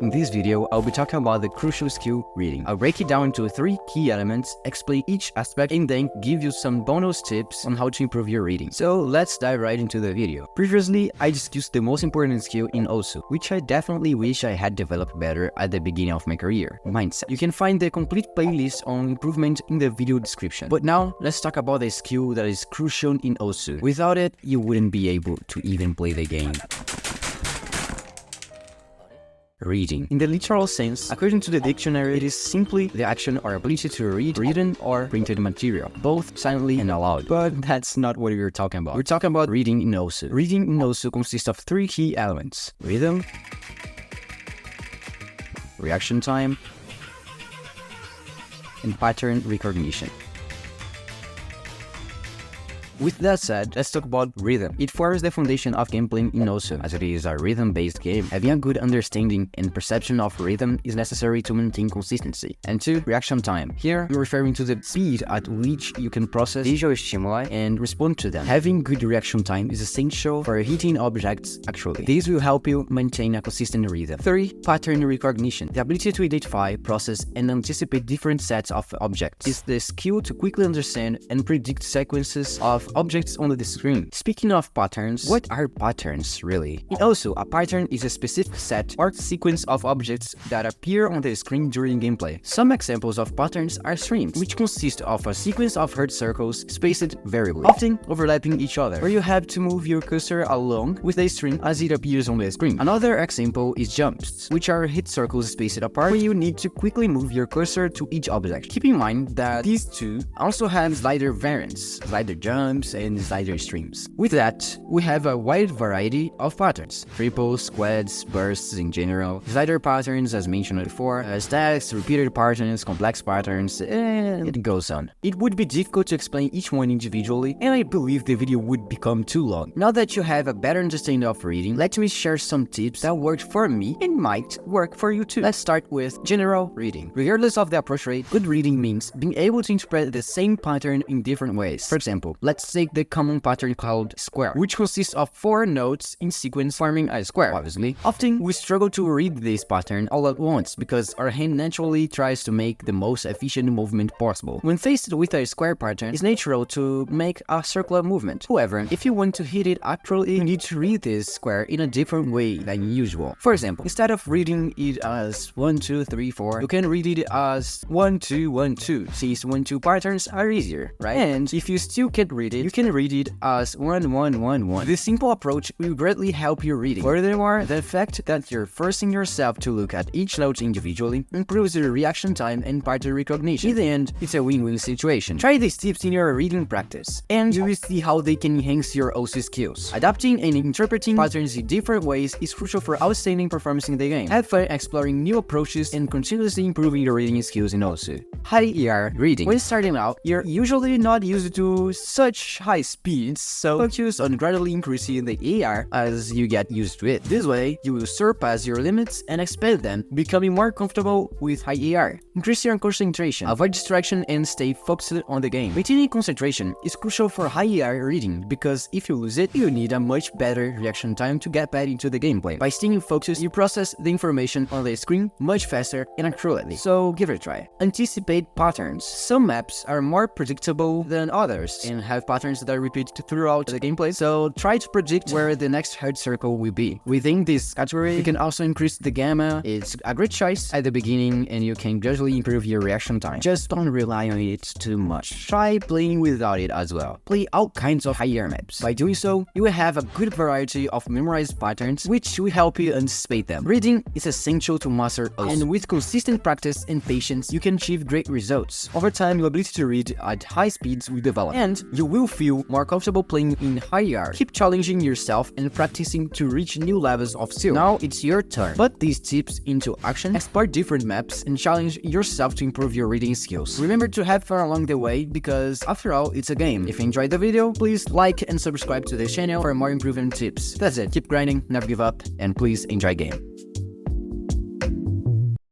In this video, I'll be talking about the crucial skill, reading. I'll break it down into 3 key elements, explain each aspect, and then give you some bonus tips on how to improve your reading. So let's dive right into the video. Previously, I discussed the most important skill in OSU, which I definitely wish I had developed better at the beginning of my career, mindset. You can find the complete playlist on improvement in the video description. But now, let's talk about the skill that is crucial in OSU. Without it, you wouldn't be able to even play the game. Reading. In the literal sense, according to the dictionary, it is simply the action or ability to read written or printed material, both silently and aloud. But that's not what we're talking about. We're talking about reading in OSU. Reading in OSU consists of 3 key elements: rhythm, reaction time, and pattern recognition. With that said, let's talk about rhythm. It forms the foundation of gameplay in OSU, as it is a rhythm-based game. Having a good understanding and perception of rhythm is necessary to maintain consistency. And 2, reaction time. Here, I'm referring to the speed at which you can process visual stimuli and respond to them. Having good reaction time is essential for hitting objects actually. This will help you maintain a consistent rhythm. 3, pattern recognition. The ability to identify, process, and anticipate different sets of objects is the skill to quickly understand and predict sequences of objects on the screen. Speaking of patterns, what are patterns really? Also, a pattern is a specific set or sequence of objects that appear on the screen during gameplay. Some examples of patterns are streams, which consist of a sequence of heart circles spaced variably, often overlapping each other, where you have to move your cursor along with the stream as it appears on the screen. Another example is jumps, which are hit circles spaced apart where you need to quickly move your cursor to each object. Keep in mind that these two also have slider variants, slider jumps, and slider streams. With that, we have a wide variety of patterns: triples, squads, bursts in general, slider patterns as mentioned before, stacks, repeated patterns, complex patterns, and it goes on. It would be difficult to explain each one individually, and I believe the video would become too long. Now that you have a better understanding of reading, let me share some tips that worked for me and might work for you too. Let's start with general reading. Regardless of the approach rate, good reading means being able to interpret the same pattern in different ways. For example, let's take the common pattern called square, which consists of 4 notes in sequence forming a square, obviously. Often, we struggle to read this pattern all at once because our hand naturally tries to make the most efficient movement possible. When faced with a square pattern, it's natural to make a circular movement. However, if you want to hit it accurately, you need to read this square in a different way than usual. For example, instead of reading it as 1, 2, 3, 4, you can read it as 1, 2, 1, 2, since 1, 2 patterns are easier, right? And if you still can't read it, you can read it as 1, 1, 1, 1. This simple approach will greatly help your reading. Furthermore, the fact that you're forcing yourself to look at each note individually improves your reaction time and pattern recognition. In the end, it's a win-win situation. Try these tips in your reading practice, and you will see how they can enhance your OSU skills. Adapting and interpreting patterns in different ways is crucial for outstanding performance in the game. Have fun exploring new approaches and continuously improving your reading skills in OSU. High ER reading. When starting out, you're usually not used to such high speeds, so focus on gradually increasing the AR as you get used to it. This way, you will surpass your limits and expand them, becoming more comfortable with high AR. Increase your concentration, avoid distraction, and stay focused on the game. Maintaining concentration is crucial for high AR reading because if you lose it, you need a much better reaction time to get back into the gameplay. By staying focused, you process the information on the screen much faster and accurately. So give it a try. Anticipate patterns. Some maps are more predictable than others and have patterns that repeat throughout the gameplay, so try to predict where the next heart circle will be. Within this category, you can also increase the gamma. It's a great choice at the beginning and you can gradually improve your reaction time. Just don't rely on it too much. Try playing without it as well. Play all kinds of higher maps. By doing so, you will have a good variety of memorized patterns which will help you anticipate them. Reading is essential to master OSU, and with consistent practice and patience, you can achieve great results. Over time, your ability to read at high speeds will develop, and you will feel more comfortable playing in higher. Keep challenging yourself and practicing to reach new levels of skill. Now it's your turn. Put these tips into action, explore different maps, and challenge yourself to improve your reading skills. Remember to have fun along the way because after all, it's a game. If you enjoyed the video, please like and subscribe to the channel for more improvement tips. That's it. Keep grinding, never give up, and please enjoy game.